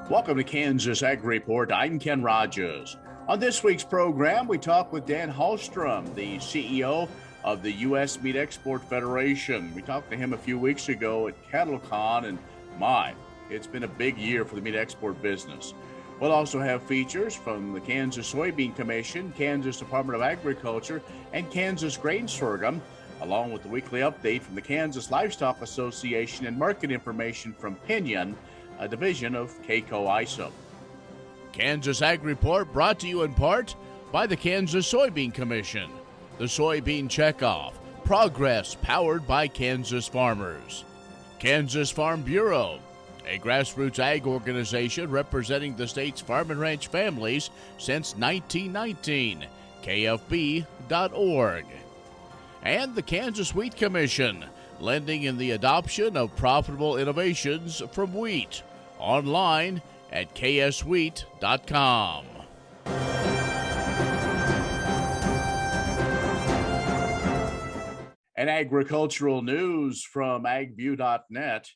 Welcome to Kansas Ag Report. I'm Ken Rogers. On this week's program, we talk with Dan Halstrom, the CEO of the U.S. Meat Export Federation. We talked to him a few weeks ago at CattleCon, and it's been a big year for the meat export business. We'll also have features from the Kansas Soybean Commission, Kansas Department of Agriculture, and Kansas Grain Sorghum, along with the weekly update from the Kansas Livestock Association and market information from Pinion, a division of K-Coe Isom. Kansas Ag Report brought to you in part by the Kansas Soybean Commission, the Soybean Checkoff, progress powered by Kansas farmers. Kansas Farm Bureau, a grassroots ag organization representing the state's farm and ranch families since 1919, kfb.org. And the Kansas Wheat Commission, lending in the adoption of profitable innovations from wheat, online at kswheat.com. And agricultural news from agview.net.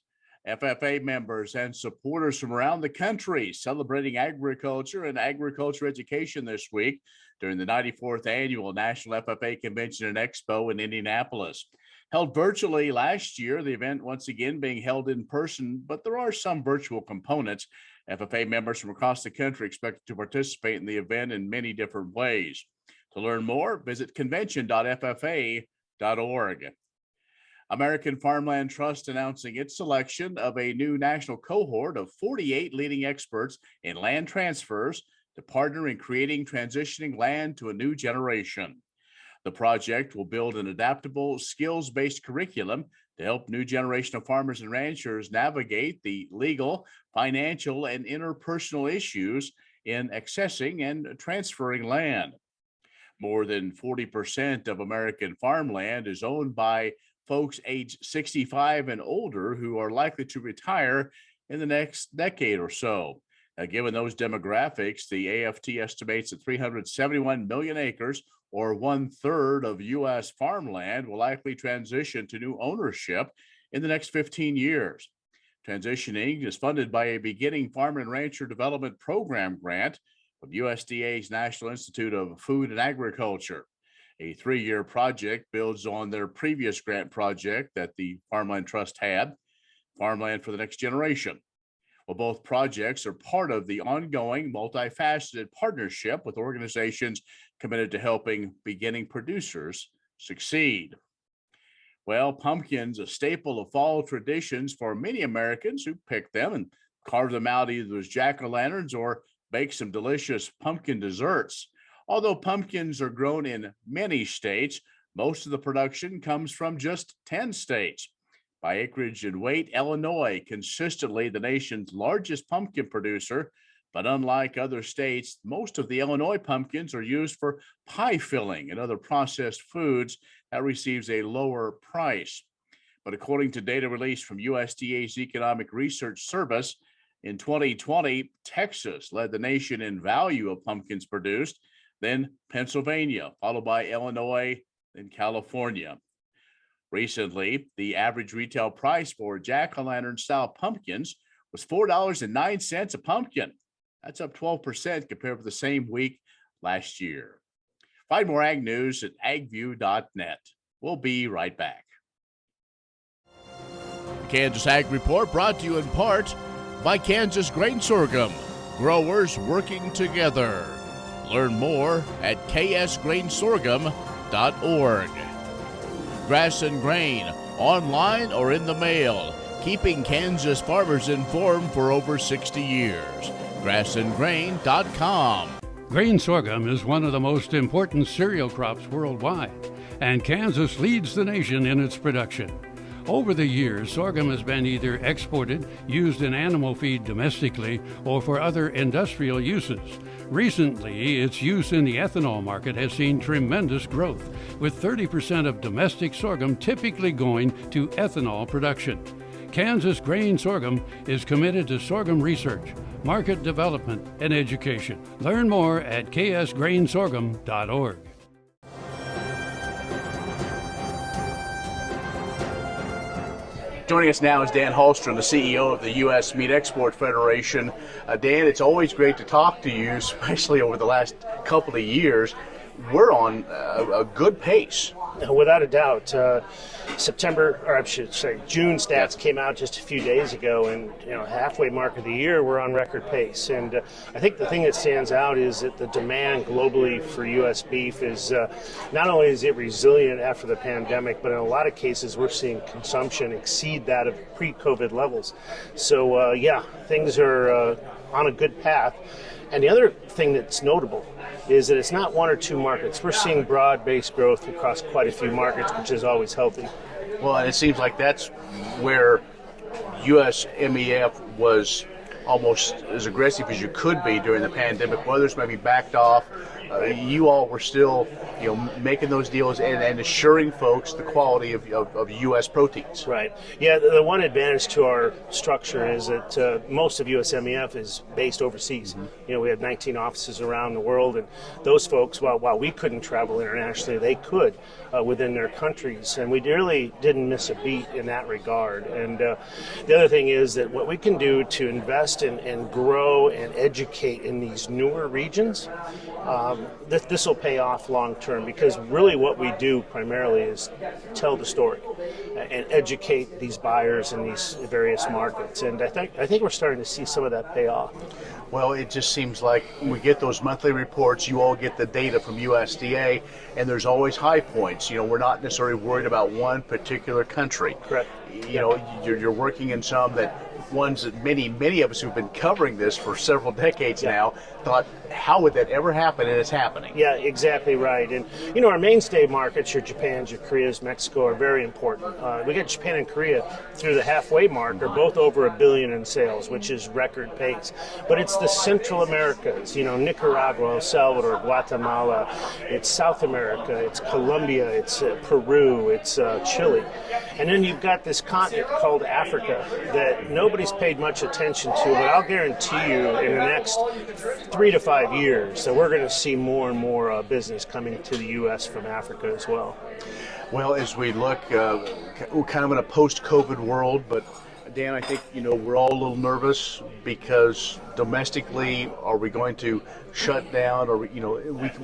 FFA members and supporters from around the country celebrating agriculture and agriculture education this week during the 94th Annual National FFA Convention and Expo in Indianapolis. Held virtually last year, the event once again being held in person, but there are some virtual components. FFA members from across the country expected to participate in the event in many different ways. To learn more, visit convention.ffa.org. American Farmland Trust announcing its selection of a new national cohort of 48 leading experts in land transfers to partner in creating transitioning land to a new generation. The project will build an adaptable, skills-based curriculum to help new generation of farmers and ranchers navigate the legal, financial, and interpersonal issues in accessing and transferring land. More than 40% of American farmland is owned by folks aged 65 and older who are likely to retire in the next decade or so. Now, given those demographics, the AFT estimates that 371 million acres, or 1/3 of U.S. farmland, will likely transition to new ownership in the next 15 years. Transitioning is funded by a beginning farm and rancher development program grant of USDA's National Institute of Food and Agriculture. A 3-year project builds on their previous grant project that the Farmland Trust had, Farmland for the Next Generation. Well, both projects are part of the ongoing multifaceted partnership with organizations committed to helping beginning producers succeed. Well, pumpkins, a staple of fall traditions for many Americans who pick them and carve them out either as jack-o'-lanterns or bake some delicious pumpkin desserts. Although pumpkins are grown in many states, most of the production comes from just 10 states. By acreage and weight, Illinois, consistently the nation's largest pumpkin producer, but unlike other states, most of the Illinois pumpkins are used for pie filling and other processed foods that receives a lower price. But according to data released from USDA's Economic Research Service, in 2020, Texas led the nation in value of pumpkins produced, then Pennsylvania, followed by Illinois, then California. Recently, the average retail price for jack-o'-lantern style pumpkins was $4.09 a pumpkin. That's up 12% compared with the same week last year. Find more ag news at agview.net. We'll be right back. The Kansas Ag Report brought to you in part by Kansas Grain Sorghum, growers working together. Learn more at ksgrainsorghum.org. Grass and Grain, online or in the mail, keeping Kansas farmers informed for over 60 years. grassandgrain.com. Grain sorghum is one of the most important cereal crops worldwide, and Kansas leads the nation in its production. Over the years, sorghum has been either exported, used in animal feed domestically, or for other industrial uses. Recently, its use in the ethanol market has seen tremendous growth, with 30% of domestic sorghum typically going to ethanol production. Kansas Grain Sorghum is committed to sorghum research, market development, and education. Learn more at ksgrainsorghum.org. Joining us now is Dan Halstrom, the CEO of the U.S. Meat Export Federation. Dan, it's always great to talk to you, especially over the last couple of years. We're on a good pace. Without a doubt. June stats came out just a few days ago, and halfway mark of the year, we're on record pace. And I think the thing that stands out is that the demand globally for U.S. beef is not only is it resilient after the pandemic, but in a lot of cases we're seeing consumption exceed that of pre-COVID levels. So things are on a good path. And the other thing that's notable is that it's not one or two markets. We're seeing broad-based growth across quite a few markets, which is always healthy. Well, and it seems like that's where U.S. MEF was almost as aggressive as you could be during the pandemic. Others maybe backed off. You all were still, making those deals and assuring folks the quality of U.S. proteins. Right. Yeah, the one advantage to our structure is that most of U.S. MEF is based overseas. Mm-hmm. We have 19 offices around the world, and those folks, while we couldn't travel internationally, they could within their countries, and we really didn't miss a beat in that regard. And the other thing is that what we can do to invest and grow and educate in these newer regions, this will pay off long term, because really what we do primarily is tell the story and educate these buyers in these various markets. And I think we're starting to see some of that pay off. Well, it just seems like we get those monthly reports, you all get the data from USDA, and there's always high points. We're not necessarily worried about one particular country. Correct. You're working in some that ones that many of us who've been covering this for several decades now thought, how would that ever happen? And it's happening. Yeah, exactly right. And our mainstay markets, your Japans, your Koreas, Mexico, are very important. We get Japan and Korea through the halfway mark, are both over $1 billion in sales, which is record pace. But it's the Central Americas, Nicaragua, El Salvador, Guatemala. It's South America, it's Colombia, it's Peru, it's Chile. And then you've got this continent called Africa that nobody's paid much attention to, but I'll guarantee you in the next 3 to 5 years that we're going to see more and more business coming to the U.S. from Africa as well. Well, as we look kind of in a post-COVID world, but Dan, I think, we're all a little nervous because domestically, are we going to shut down? Or,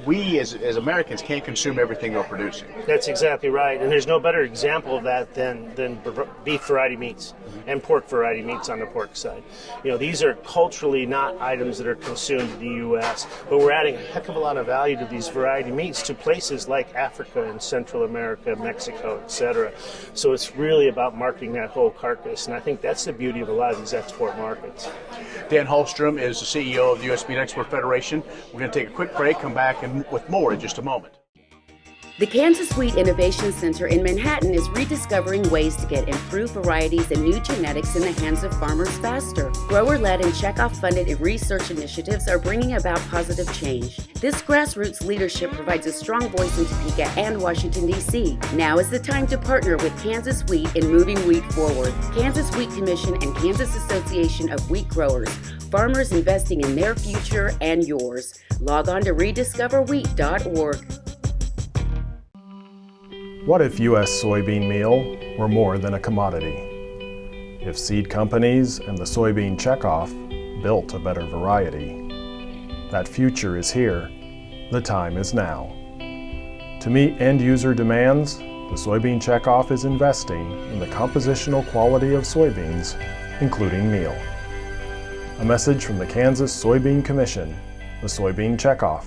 we as Americans can't consume everything we're producing. That's exactly right. And there's no better example of that than beef variety meats and pork variety meats on the pork side. These are culturally not items that are consumed in the U.S., but we're adding a heck of a lot of value to these variety meats to places like Africa and Central America, Mexico, etc. So it's really about marketing that whole carcass, and I think that's the beauty of a lot of these export markets. Dan Halstrom is the CEO of the U.S. Meat Export Federation. We're going to take a quick break, come back with more in just a moment. The Kansas Wheat Innovation Center in Manhattan is rediscovering ways to get improved varieties and new genetics in the hands of farmers faster. Grower-led and checkoff-funded research initiatives are bringing about positive change. This grassroots leadership provides a strong voice in Topeka and Washington, D.C. Now is the time to partner with Kansas Wheat in moving wheat forward. Kansas Wheat Commission and Kansas Association of Wheat Growers. Farmers investing in their future and yours. Log on to rediscoverwheat.org. What if U.S. soybean meal were more than a commodity? If seed companies and the soybean checkoff built a better variety? That future is here. The time is now. To meet end-user demands, the soybean checkoff is investing in the compositional quality of soybeans, including meal. A message from the Kansas Soybean Commission, the soybean checkoff.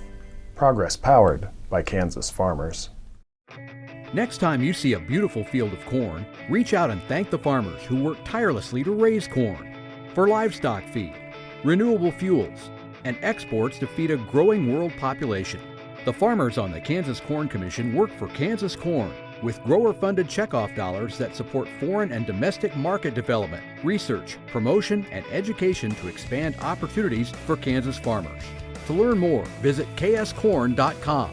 Progress powered by Kansas farmers. Next time you see a beautiful field of corn, reach out and thank the farmers who work tirelessly to raise corn for livestock feed, renewable fuels, and exports to feed a growing world population. The farmers on the Kansas Corn Commission work for Kansas Corn with grower-funded checkoff dollars that support foreign and domestic market development, research, promotion, and education to expand opportunities for Kansas farmers. To learn more, visit kscorn.com.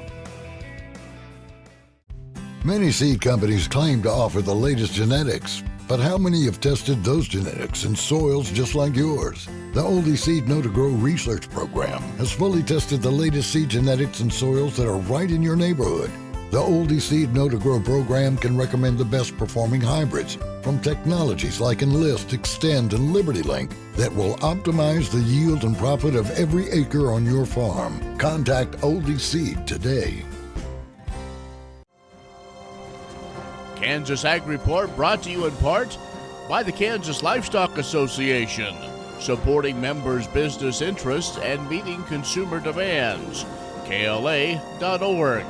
Many seed companies claim to offer the latest genetics, but how many have tested those genetics in soils just like yours? The Oldie Seed Know to Grow research program has fully tested the latest seed genetics in soils that are right in your neighborhood. The Oldie Seed Know to Grow program can recommend the best performing hybrids from technologies like Enlist, Extend, and LibertyLink that will optimize the yield and profit of every acre on your farm. Contact Oldie Seed today. Kansas Ag Report brought to you in part by the Kansas Livestock Association, supporting members' business interests and meeting consumer demands. KLA.org.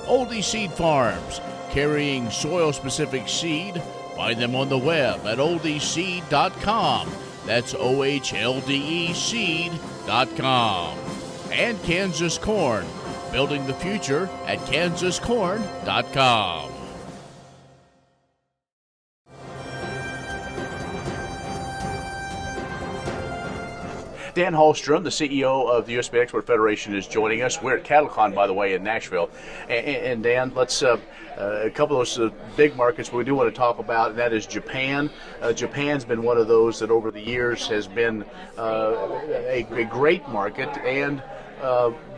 Oldie Seed Farms, carrying soil-specific seed. Find them on the web at oldieseed.com. That's OHLDE seed.com. And Kansas Corn, building the future at kansascorn.com. Dan Halstrom, the CEO of the U.S. Meat Export Federation, is joining us. We're at CattleCon, by the way, in Nashville. And Dan, let's a couple of those big markets we do want to talk about, and that is Japan. Japan's been one of those that over the years has been a great market, and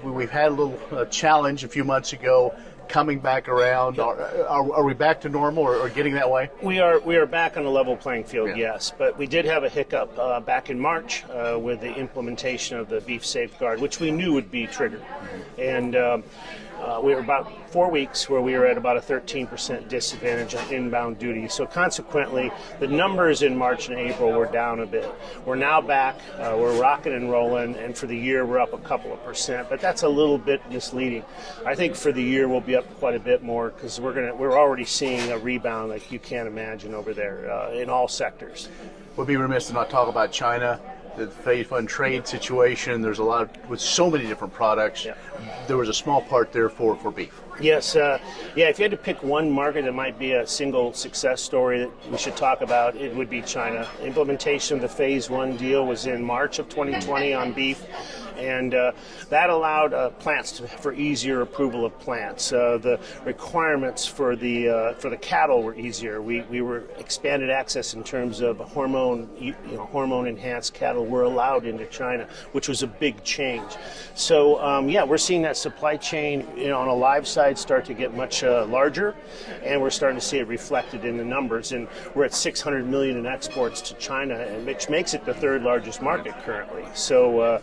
we've had a little challenge a few months ago coming back around. Are we back to normal or getting that way? We are back on a level playing field, yes. But we did have a hiccup back in March with the implementation of the beef safeguard, which we knew would be triggered. And we were about 4 weeks where we were at about a 13% disadvantage on inbound duty. So consequently, the numbers in March and April were down a bit. We're now back. We're rocking and rolling, and for the year we're up a couple of percent. But that's a little bit misleading. I think for the year we'll be up quite a bit more because we're already seeing a rebound like you can't imagine over there in all sectors. We'd be remiss to not talk about China. The Phase 1 trade situation, there's a lot with so many different products. Yeah. There was a small part there for beef. Yes, if you had to pick one market that might be a single success story that we should talk about, it would be China. Implementation of the Phase 1 deal was in March of 2020 on beef, and that allowed plants for easier approval of plants. The requirements for the cattle were easier. We were expanded access in terms of hormone enhanced cattle were allowed into China, which was a big change. So we're seeing that supply chain on a live side start to get much larger, and we're starting to see it reflected in the numbers. And we're at $600 million in exports to China, which makes it the third largest market currently. So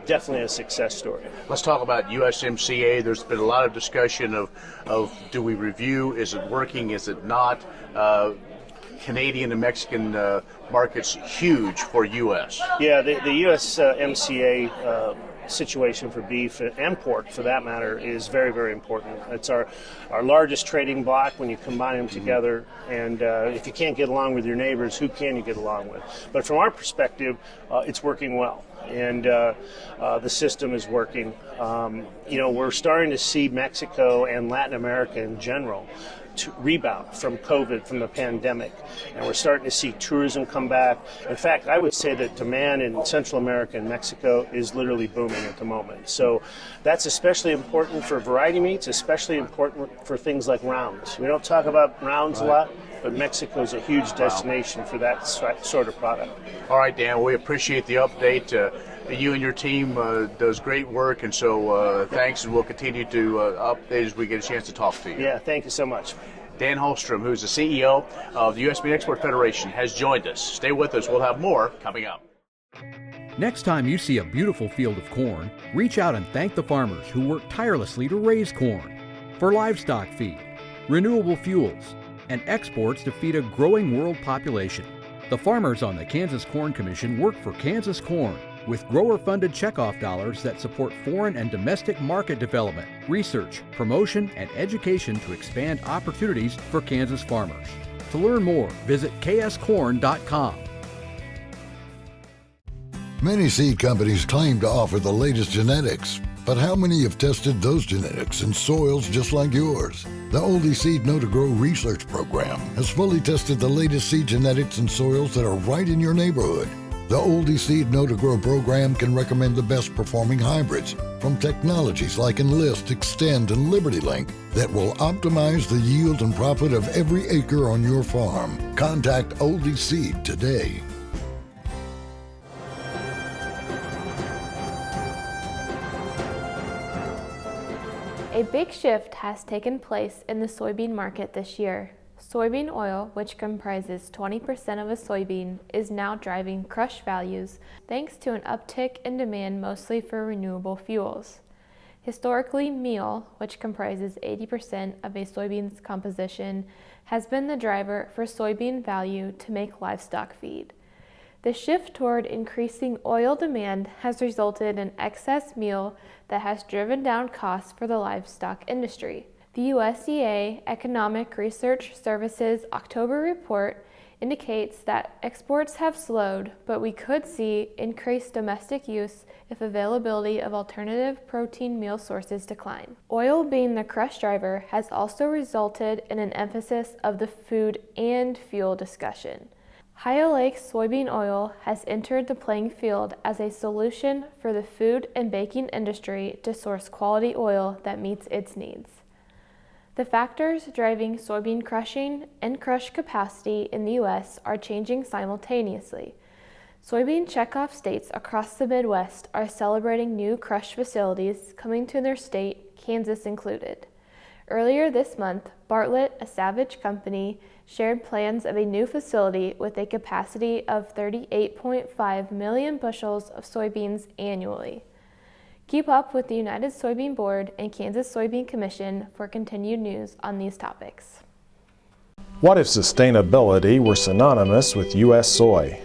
definitely a success story. Let's talk about USMCA. There's been a lot of discussion of do we review? Is it working? Is it not? Canadian and Mexican markets huge for U.S. Yeah, the USMCA situation for beef and pork, for that matter, is very, very important. It's our largest trading block when you combine them together, and if you can't get along with your neighbors, who can you get along with? But from our perspective, it's working well, and the system is working. We're starting to see Mexico and Latin America in general to rebound from COVID, from the pandemic, and we're starting to see tourism come back. In fact, I would say that demand in Central America and Mexico is literally booming at the moment. So that's especially important for variety meats, especially important for things like rounds. We don't talk about rounds a lot, but Mexico is a huge destination for that sort of product. All right, Dan, we appreciate the update. You and your team does great work, and so thanks, and we'll continue to update as we get a chance to talk to you. Yeah, thank you so much. Dan Halstrom, who's the CEO of the U.S. Meat Export Federation, has joined us. Stay with us. We'll have more coming up. Next time you see a beautiful field of corn, reach out and thank the farmers who work tirelessly to raise corn for livestock feed, renewable fuels, and exports to feed a growing world population. The farmers on the Kansas Corn Commission work for Kansas Corn, with grower-funded checkoff dollars that support foreign and domestic market development, research, promotion, and education to expand opportunities for Kansas farmers. To learn more, visit kscorn.com. Many seed companies claim to offer the latest genetics, but how many have tested those genetics in soils just like yours? The Oldie Seed Know to Grow research program has fully tested the latest seed genetics in soils that are right in your neighborhood. The Oldie Seed Know to Grow program can recommend the best performing hybrids from technologies like Enlist, Extend, and LibertyLink that will optimize the yield and profit of every acre on your farm. Contact Oldie Seed today. A big shift has taken place in the soybean market this year. Soybean oil, which comprises 20% of a soybean, is now driving crush values thanks to an uptick in demand mostly for renewable fuels. Historically, meal, which comprises 80% of a soybean's composition, has been the driver for soybean value to make livestock feed. The shift toward increasing oil demand has resulted in excess meal that has driven down costs for the livestock industry. The USDA Economic Research Services October report indicates that exports have slowed, but we could see increased domestic use if availability of alternative protein meal sources decline. Oil being the crush driver has also resulted in an emphasis of the food and fuel discussion. Ohio Lake soybean oil has entered the playing field as a solution for the food and baking industry to source quality oil that meets its needs. The factors driving soybean crushing and crush capacity in the U.S. are changing simultaneously. Soybean checkoff states across the Midwest are celebrating new crush facilities coming to their state, Kansas included. Earlier this month, Bartlett, a Savage company, shared plans of a new facility with a capacity of 38.5 million bushels of soybeans annually. Keep up with the United Soybean Board and Kansas Soybean Commission for continued news on these topics. What if sustainability were synonymous with U.S. soy?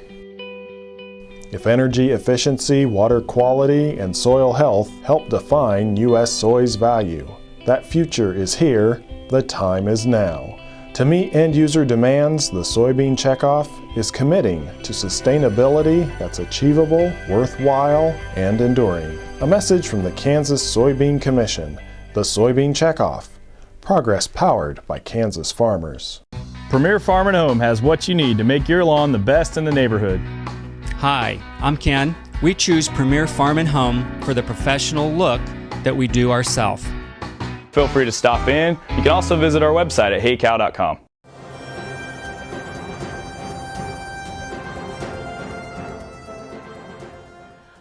If energy efficiency, water quality, and soil health help define U.S. soy's value, that future is here, the time is now. To meet end-user demands, the Soybean Checkoff is committing to sustainability that's achievable, worthwhile, and enduring. A message from the Kansas Soybean Commission, the Soybean Checkoff, progress powered by Kansas farmers. Premier Farm and Home has what you need to make your lawn the best in the neighborhood. Hi, I'm Ken. We choose Premier Farm and Home for the professional look that we do ourselves. Feel free to stop in. You can also visit our website at heycow.com.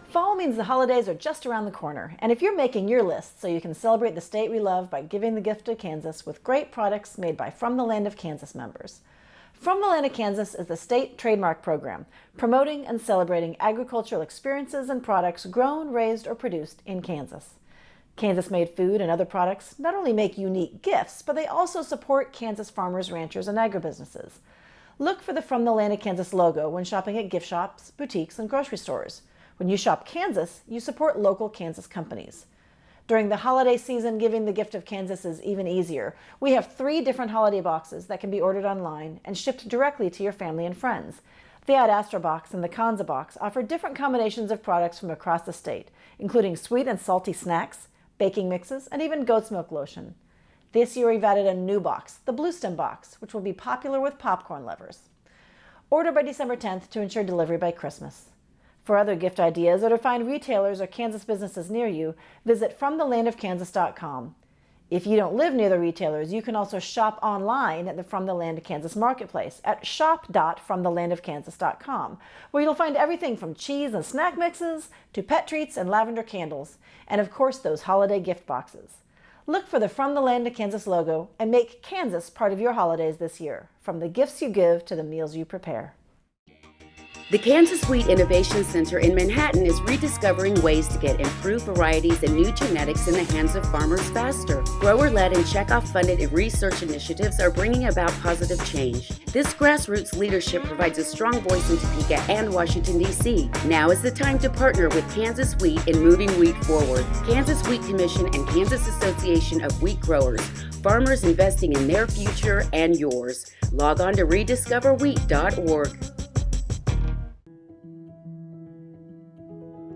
Fall means the holidays are just around the corner, and if you're making your list so you can celebrate the state we love by giving the gift of Kansas with great products made by From the Land of Kansas members. From the Land of Kansas is the state trademark program, promoting and celebrating agricultural experiences and products grown, raised, or produced in Kansas. Kansas-made food and other products not only make unique gifts, but they also support Kansas farmers, ranchers, and agribusinesses. Look for the From the Land of Kansas logo when shopping at gift shops, boutiques, and grocery stores. When you shop Kansas, you support local Kansas companies. During the holiday season, giving the gift of Kansas is even easier. We have 3 different holiday boxes that can be ordered online and shipped directly to your family and friends. The Ad Astra box and the Kanza box offer different combinations of products from across the state, including sweet and salty snacks, baking mixes, and even goat's milk lotion. This year we've added a new box, the Blue Stem box, which will be popular with popcorn lovers. Order by December 10th to ensure delivery by Christmas. For other gift ideas or to find retailers or Kansas businesses near you, visit FromTheLandOfKansas.com. If you don't live near the retailers, you can also shop online at the From the Land of Kansas Marketplace at shop.FromTheLandOfKansas.com, where you'll find everything from cheese and snack mixes to pet treats and lavender candles, and of course those holiday gift boxes. Look for the From the Land of Kansas logo and make Kansas part of your holidays this year, from the gifts you give to the meals you prepare. The Kansas Wheat Innovation Center in Manhattan is rediscovering ways to get improved varieties and new genetics in the hands of farmers faster. Grower-led and checkoff-funded research initiatives are bringing about positive change. This grassroots leadership provides a strong voice in Topeka and Washington, D.C. Now is the time to partner with Kansas Wheat in moving wheat forward. Kansas Wheat Commission and Kansas Association of Wheat Growers. Farmers investing in their future and yours. Log on to rediscoverwheat.org.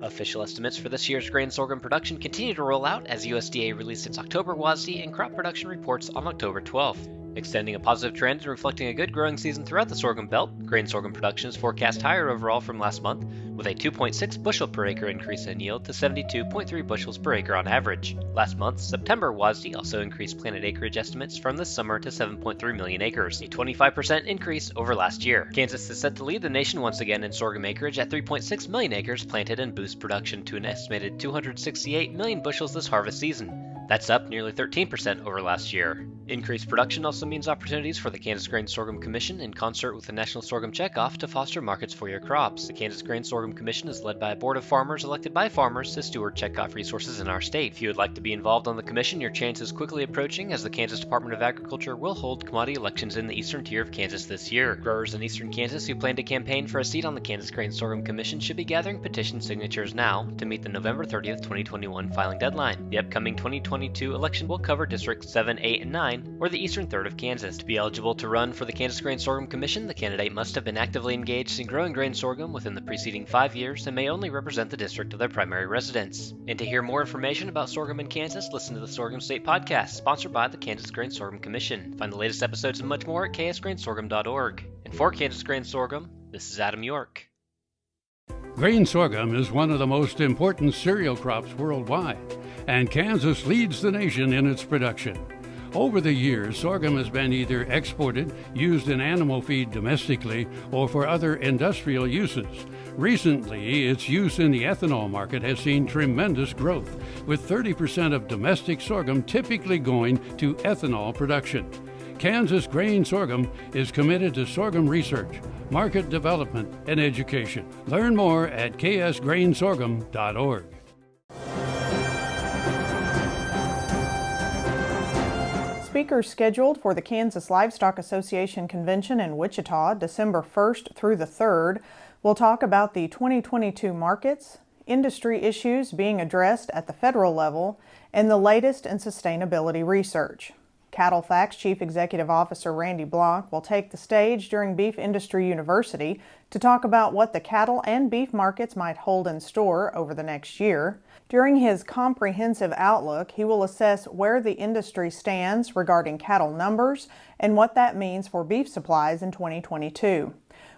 Official estimates for this year's grain sorghum production continue to roll out as USDA released its October WASDE and crop production reports on October 12th. Extending a positive trend and reflecting a good growing season throughout the sorghum belt, grain sorghum production is forecast higher overall from last month, with a 2.6 bushel per acre increase in yield to 72.3 bushels per acre on average. Last month's September WASDE also increased planted acreage estimates from this summer to 7.3 million acres, a 25% increase over last year. Kansas is set to lead the nation once again in sorghum acreage at 3.6 million acres planted and boost production to an estimated 268 million bushels this harvest season. That's up nearly 13% over last year. Increased production also means opportunities for the Kansas Grain Sorghum Commission in concert with the National Sorghum Checkoff to foster markets for your crops. The Kansas Grain Sorghum Commission is led by a board of farmers elected by farmers to steward checkoff resources in our state. If you would like to be involved on the commission, your chance is quickly approaching as the Kansas Department of Agriculture will hold commodity elections in the eastern tier of Kansas this year. Growers in eastern Kansas who plan to campaign for a seat on the Kansas Grain Sorghum Commission should be gathering petition signatures now to meet the November 30th, 2021 filing deadline. The upcoming 2022 election will cover districts 7, 8, and 9, or the eastern third of Kansas. To be eligible to run for the Kansas Grain Sorghum Commission, the candidate must have been actively engaged in growing grain sorghum within the preceding 5 years and may only represent the district of their primary residence. And to hear more information about sorghum in Kansas, listen to the Sorghum State Podcast, sponsored by the Kansas Grain Sorghum Commission. Find the latest episodes and much more at ksgrainsorghum.org. And for Kansas Grain Sorghum, this is Adam York. Grain sorghum is one of the most important cereal crops worldwide, and Kansas leads the nation in its production. Over the years, sorghum has been either exported, used in animal feed domestically, or for other industrial uses. Recently, its use in the ethanol market has seen tremendous growth, with 30% of domestic sorghum typically going to ethanol production. Kansas Grain Sorghum is committed to sorghum research, market development, and education. Learn more at ksgrainsorghum.org. Speakers scheduled for the Kansas Livestock Association Convention in Wichita, December 1st through the 3rd, will talk about the 2022 markets, industry issues being addressed at the federal level, and the latest in sustainability research. Cattle Facts Chief Executive Officer Randy Block will take the stage during Beef Industry University to talk about what the cattle and beef markets might hold in store over the next year. During his comprehensive outlook, he will assess where the industry stands regarding cattle numbers and what that means for beef supplies in 2022.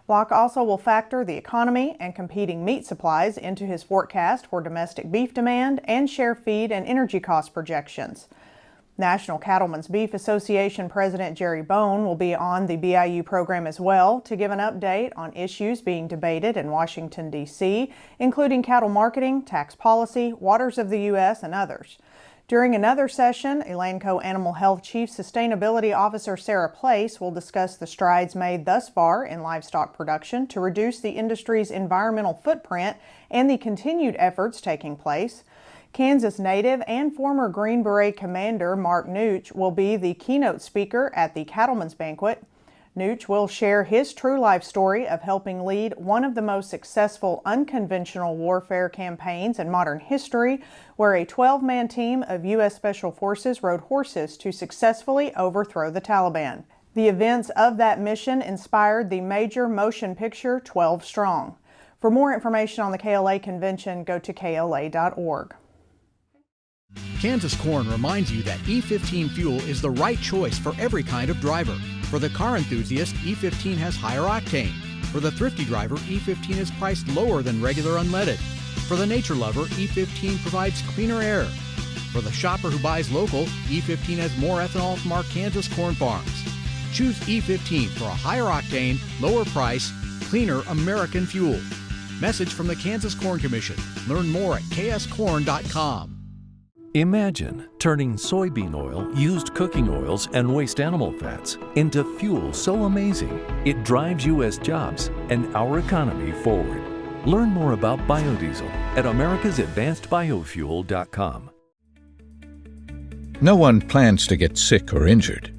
Block also will factor the economy and competing meat supplies into his forecast for domestic beef demand and share feed and energy cost projections. National Cattlemen's Beef Association President Jerry Bone will be on the BIU program as well to give an update on issues being debated in Washington, D.C., including cattle marketing, tax policy, waters of the U.S., and others. During another session, Elanco Animal Health Chief Sustainability Officer Sarah Place will discuss the strides made thus far in livestock production to reduce the industry's environmental footprint and the continued efforts taking place. Kansas native and former Green Beret Commander Mark Nooch will be the keynote speaker at the Cattlemen's Banquet. Nooch will share his true life story of helping lead one of the most successful unconventional warfare campaigns in modern history, where a 12-man team of U.S. Special Forces rode horses to successfully overthrow the Taliban. The events of that mission inspired the major motion picture 12 Strong. For more information on the KLA convention, go to KLA.org. Kansas Corn reminds you that E15 fuel is the right choice for every kind of driver. For the car enthusiast, E15 has higher octane. For the thrifty driver, E15 is priced lower than regular unleaded. For the nature lover, E15 provides cleaner air. For the shopper who buys local, E15 has more ethanol from our Kansas corn farms. Choose E15 for a higher octane, lower price, cleaner American fuel. Message from the Kansas Corn Commission. Learn more at kscorn.com. Imagine turning soybean oil, used cooking oils, and waste animal fats into fuel so amazing it drives U.S. jobs and our economy forward. Learn more about biodiesel at americasadvancedbiofuel.com. No one plans to get sick or injured,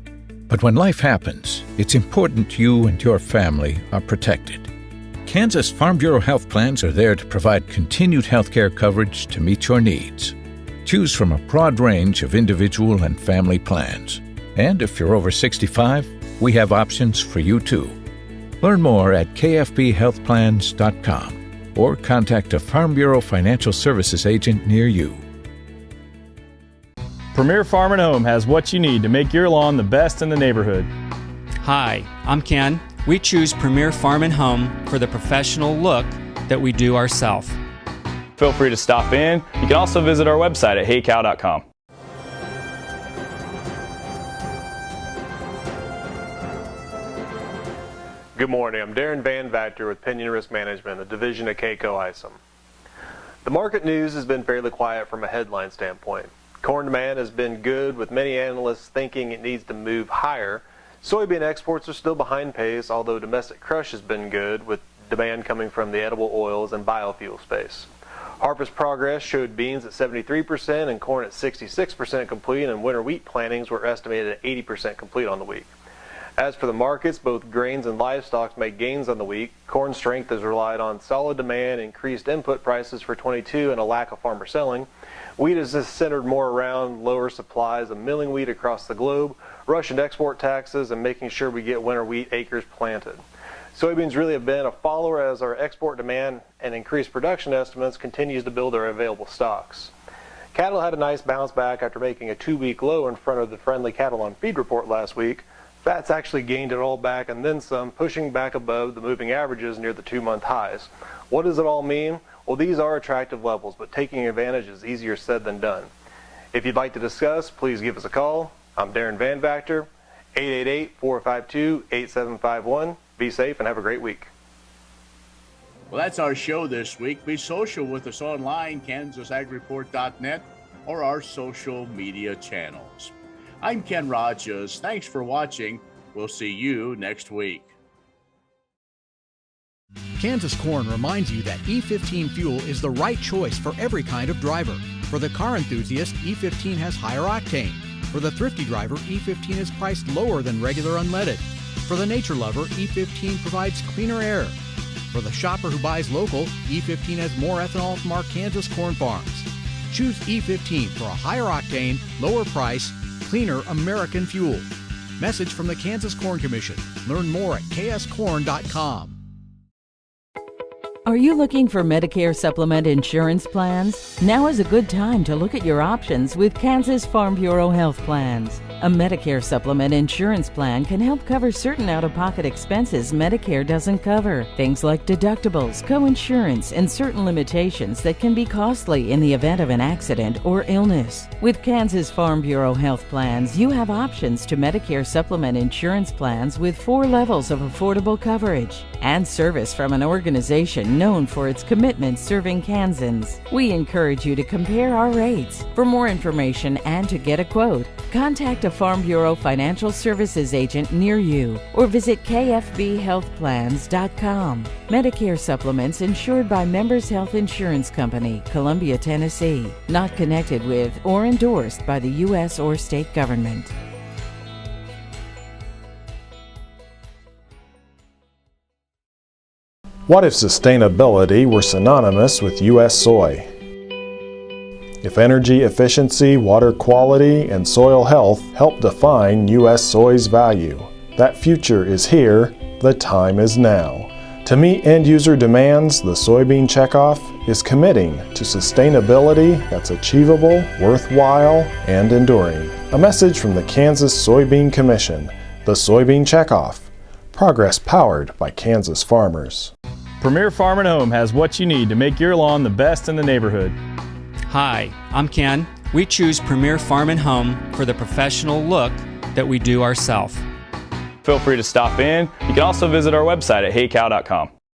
but when life happens, it's important you and your family are protected. Kansas Farm Bureau health plans are there to provide continued health care coverage to meet your needs. Choose from a broad range of individual and family plans. And if you're over 65, we have options for you too. Learn more at kfbhealthplans.com or contact a Farm Bureau Financial Services agent near you. Premier Farm and Home has what you need to make your lawn the best in the neighborhood. Hi, I'm Ken. We choose Premier Farm and Home for the professional look that we do ourselves. Feel free to stop in. You can also visit our website at heycow.com. Good morning. I'm Darren Van Vactor with Pinion Risk Management, a division of K-Coe Isom. The market news has been fairly quiet from a headline standpoint. Corn demand has been good, with many analysts thinking it needs to move higher. Soybean exports are still behind pace, although domestic crush has been good, with demand coming from the edible oils and biofuel space. Harvest progress showed beans at 73% and corn at 66% complete, and winter wheat plantings were estimated at 80% complete on the week. As for the markets, both grains and livestock made gains on the week. Corn strength has relied on solid demand, increased input prices for 22, and a lack of farmer selling. Wheat is just centered more around lower supplies of milling wheat across the globe, Russian export taxes, and making sure we get winter wheat acres planted. Soybeans really have been a follower as our export demand and increased production estimates continues to build our available stocks. Cattle had a nice bounce back after making a 2-week low in front of the Friendly Cattle on Feed report last week. Fats actually gained it all back and then some, pushing back above the moving averages near the 2-month highs. What does it all mean? Well, these are attractive levels, but taking advantage is easier said than done. If you'd like to discuss, please give us a call. I'm Darren Van Vactor, 888-452-8751. Be safe and have a great week. Well, that's our show this week. Be social with us online, KansasAgReport.net, or our social media channels. I'm Ken Rogers. Thanks for watching. We'll see you next week. Kansas Corn reminds you that E15 fuel is the right choice for every kind of driver. For the car enthusiast, E15 has higher octane. For the thrifty driver, E15 is priced lower than regular unleaded. For the nature lover, E15 provides cleaner air. For the shopper who buys local, E15 has more ethanol from our Kansas corn farms. Choose E15 for a higher octane, lower price, cleaner American fuel. Message from the Kansas Corn Commission. Learn more at kscorn.com. Are you looking for Medicare supplement insurance plans? Now is a good time to look at your options with Kansas Farm Bureau Health Plans. A Medicare supplement insurance plan can help cover certain out-of-pocket expenses Medicare doesn't cover. Things like deductibles, co-insurance, and certain limitations that can be costly in the event of an accident or illness. With Kansas Farm Bureau Health Plans, you have options to Medicare supplement insurance plans with 4 levels of affordable coverage and service from an organization known for its commitment serving Kansans. We encourage you to compare our rates. For more information and to get a quote, contact a Farm Bureau Financial Services agent near you or visit kfbhealthplans.com. Medicare supplements insured by Members Health Insurance Company, Columbia, Tennessee. Not connected with or endorsed by the U.S. or state government. What if sustainability were synonymous with U.S. soy? If energy efficiency, water quality, and soil health help define U.S. soy's value, that future is here, the time is now. To meet end-user demands, the Soybean Checkoff is committing to sustainability that's achievable, worthwhile, and enduring. A message from the Kansas Soybean Commission, the Soybean Checkoff, progress powered by Kansas farmers. Premier Farm & Home has what you need to make your lawn the best in the neighborhood. Hi, I'm Ken. We choose Premier Farm & Home for the professional look that we do ourselves. Feel free to stop in. You can also visit our website at heycow.com.